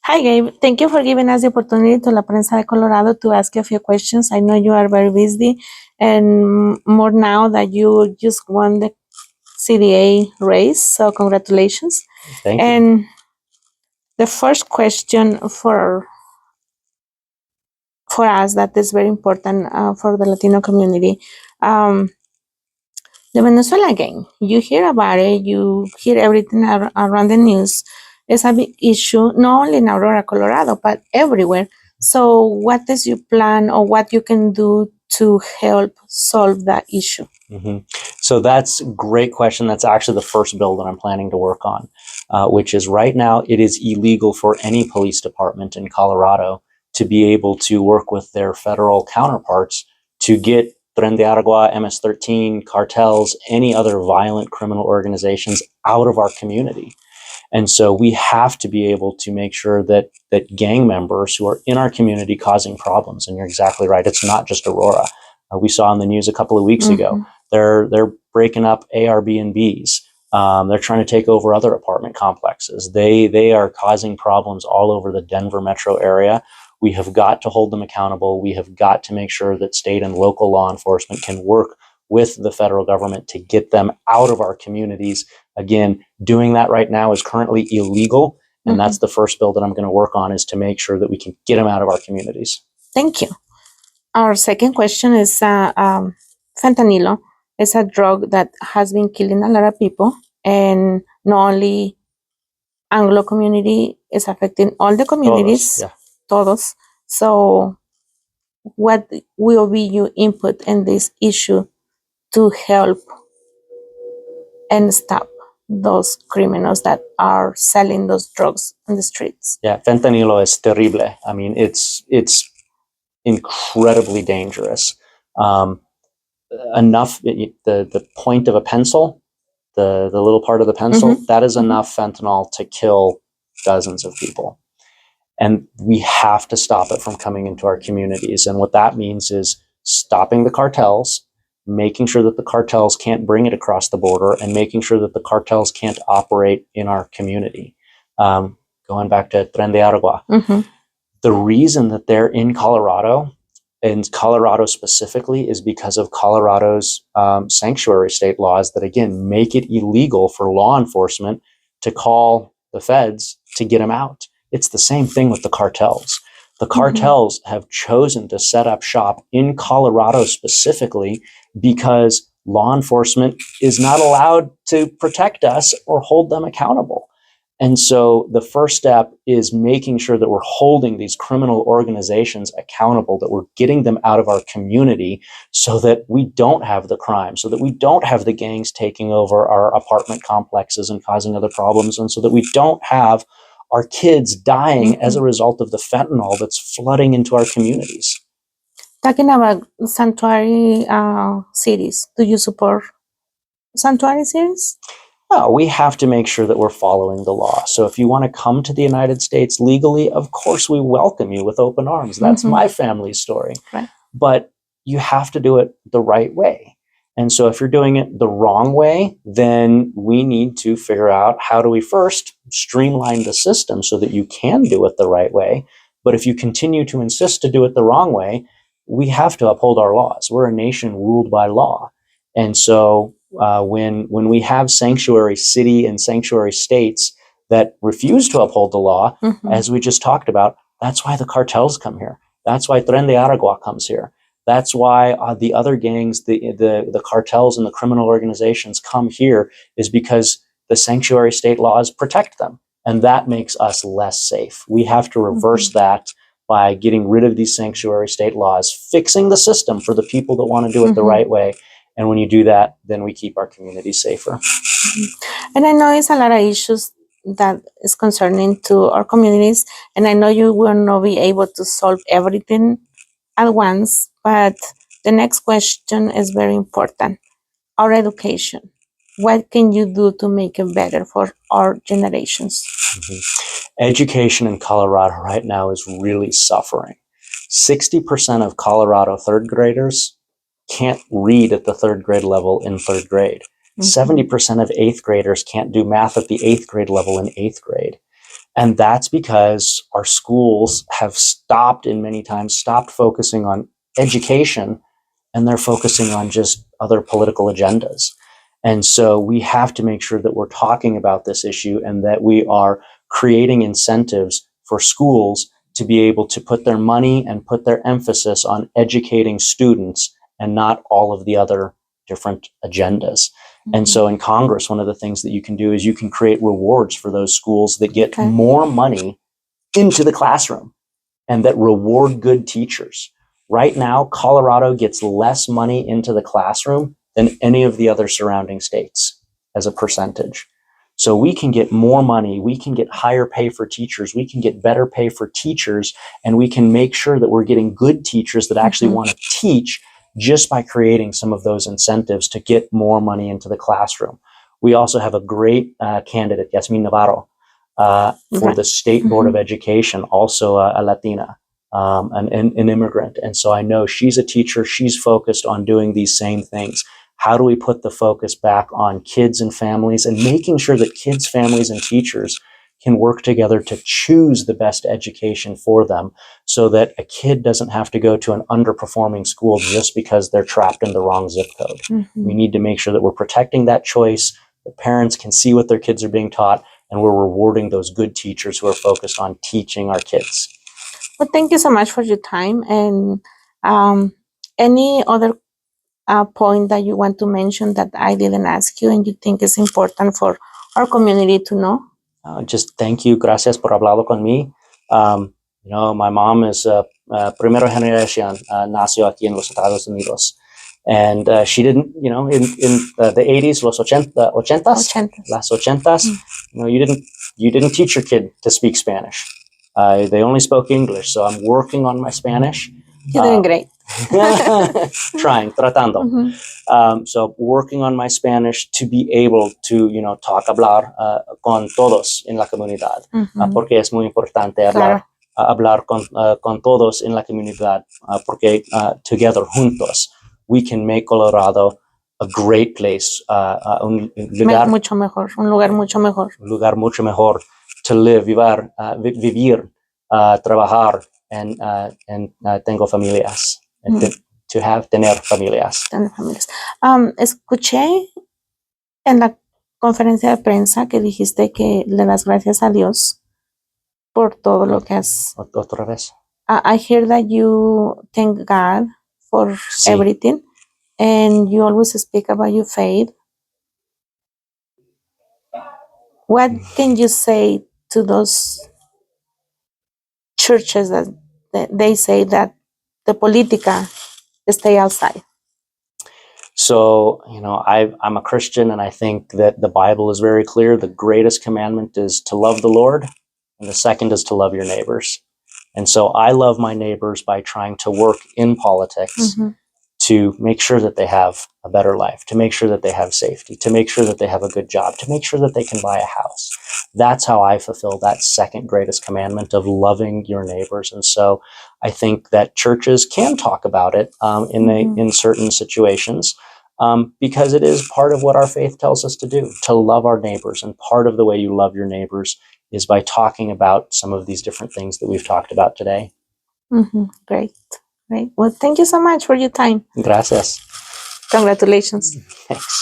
Hi, Gabe. Thank you for giving us the opportunity to La Prensa de Colorado to ask you a few questions. I know you are very busy, and more now that you just won the CDA race, so congratulations. Thank you. And the first question for us that is very important for the Latino community. The Venezuela gang, you hear about it, you hear everything around the news. It's a big issue, not only in Aurora, Colorado, but everywhere. So what is your plan or what you can do to help solve that issue? Mm-hmm. So that's a great question. That's actually the first bill that I'm planning to work on, which is right now it is illegal for any police department in Colorado to be able to work with their federal counterparts to get Tren de Aragua, MS-13, cartels, any other violent criminal organizations out of our community. And so we have to be able to make sure that gang members who are in our community causing problems, and you're exactly right, it's not just Aurora. We saw in the news a couple of weeks ago, they're breaking up Airbnbs. They're trying to take over other apartment complexes. They are causing problems all over the Denver metro area. We have got to hold them accountable. We have got to make sure that state and local law enforcement can work with the federal government to get them out of our communities. Again, doing that right now is currently illegal. And that's the first bill that I'm going to work on, is to make sure that we can get them out of our communities. Thank you. Our second question is fentanyl is a drug that has been killing a lot of people, and not only Anglo community, is affecting all the communities, todos. So what will be your input in this issue to help and stop those criminals that are selling those drugs on the streets? Yeah, fentanyl is terrible. I mean, it's incredibly dangerous. Enough, the point of a pencil, the little part of the pencil, that is enough fentanyl to kill dozens of people. And we have to stop it from coming into our communities. And what that means is stopping the cartels, making sure that the cartels can't bring it across the border, and making sure that the cartels can't operate in our community. Going back to Tren de Aragua, the reason that they're in Colorado, and Colorado specifically, is because of Colorado's sanctuary state laws that, again, make it illegal for law enforcement to call the feds to get them out. It's the same thing with the cartels. The cartels have chosen to set up shop in Colorado specifically because law enforcement is not allowed to protect us or hold them accountable. And so the first step is making sure that we're holding these criminal organizations accountable, that we're getting them out of our community so that we don't have the crime, so that we don't have the gangs taking over our apartment complexes and causing other problems, and so that we don't have our kids dying as a result of the fentanyl that's flooding into our communities. Talking about sanctuary cities, do you support sanctuary cities? No, we have to make sure that we're following the law. So if you want to come to the United States legally, of course we welcome you with open arms. That's my family's story. Right. But you have to do it the right way. And so if you're doing it the wrong way, then we need to figure out how do we first streamline the system so that you can do it the right way. But if you continue to insist to do it the wrong way, we have to uphold our laws. We're a nation ruled by law. And so when we have sanctuary city and sanctuary states that refuse to uphold the law, as we just talked about, that's why the cartels come here. That's why Tren de Aragua comes here. That's why the other gangs, the cartels and the criminal organizations come here, is because the sanctuary state laws protect them. And that makes us less safe. We have to reverse that by getting rid of these sanctuary state laws, fixing the system for the people that want to do it the right way. And when you do that, then we keep our communities safer. And I know it's a lot of issues that is concerning to our communities. And I know you will not be able to solve everything at once, but the next question is very important. Our education. What can you do to make it better for our generations? Education in Colorado right now is really suffering. 60% of Colorado third graders can't read at the third grade level in third grade. 70% of eighth graders can't do math at the eighth grade level in eighth grade. And that's because our schools have many times stopped focusing on education, and they're focusing on just other political agendas. And so we have to make sure that we're talking about this issue and that we are creating incentives for schools to be able to put their money and put their emphasis on educating students and not all of the other different agendas. And so in Congress, one of the things that you can do is you can create rewards for those schools that get more money into the classroom and that reward good teachers. Right now, Colorado gets less money into the classroom than any of the other surrounding states as a percentage. So we can get more money, we can get higher pay for teachers, we can get better pay for teachers, and we can make sure that we're getting good teachers that actually want to teach just by creating some of those incentives to get more money into the classroom. We also have a great candidate, Yasmin Navarro, for the State Board of Education, also a Latina, an immigrant. And so I know she's a teacher. She's focused on doing these same things. How do we put the focus back on kids and families and making sure that kids, families, and teachers can work together to choose the best education for them so that a kid doesn't have to go to an underperforming school just because they're trapped in the wrong zip code. We need to make sure that we're protecting that choice. The parents can see what their kids are being taught, and we're rewarding those good teachers who are focused on teaching our kids. Well, thank you so much for your time. And any other point that you want to mention that I didn't ask you and you think is important for our community to know? Just thank you. Gracias por hablado conmigo. My mom is primera generación, nació aquí en los Estados Unidos. And she didn't, in the 80s, los 80s, las 80s, you didn't teach your kid to speak Spanish. They only spoke English. So I'm working on my Spanish. You're doing great. Tratando. So working on my Spanish to be able to, hablar con todos en la comunidad, porque es muy importante hablar con todos en la comunidad, porque together, juntos, we can make Colorado a great place, un lugar mucho mejor, un lugar mucho mejor. Un lugar mucho mejor to live, vivir, trabajar, and tengo familias. Tener familias. Escuché en la conferencia de prensa que dijiste que le das gracias a Dios por todo lo que has. Otra vez. I hear that you thank God for everything, and you always speak about your faith. What can you say to those churches that they say that the politica stay outside? So, I'm a Christian, and I think that the Bible is very clear. The greatest commandment is to love the Lord, and the second is to love your neighbors. And so I love my neighbors by trying to work in politics to make sure that they have a better life, to make sure that they have safety, to make sure that they have a good job, to make sure that they can buy a house. That's how I fulfill that second greatest commandment of loving your neighbors. And so I think that churches can talk about it in certain situations because it is part of what our faith tells us to do, to love our neighbors. And part of the way you love your neighbors is by talking about some of these different things that we've talked about today. Great. Well, thank you so much for your time. Gracias. Congratulations. Thanks.